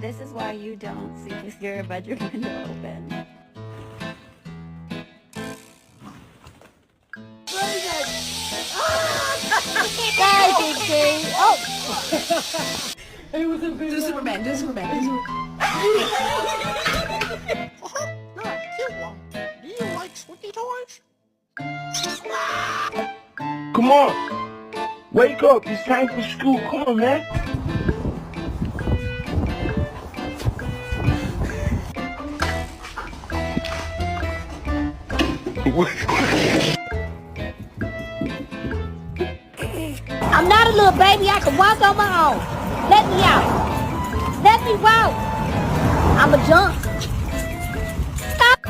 This is why you don't sleep with your bedroom window open. Oh! It was a big Superman, do Superman. Cute one. Do you like squeaky toys? Come on. Wake up. It's time for school. Come on, man. I'm not a little baby. I can walk on my own. Let me out. Let me walk. I'm a jump. Stop.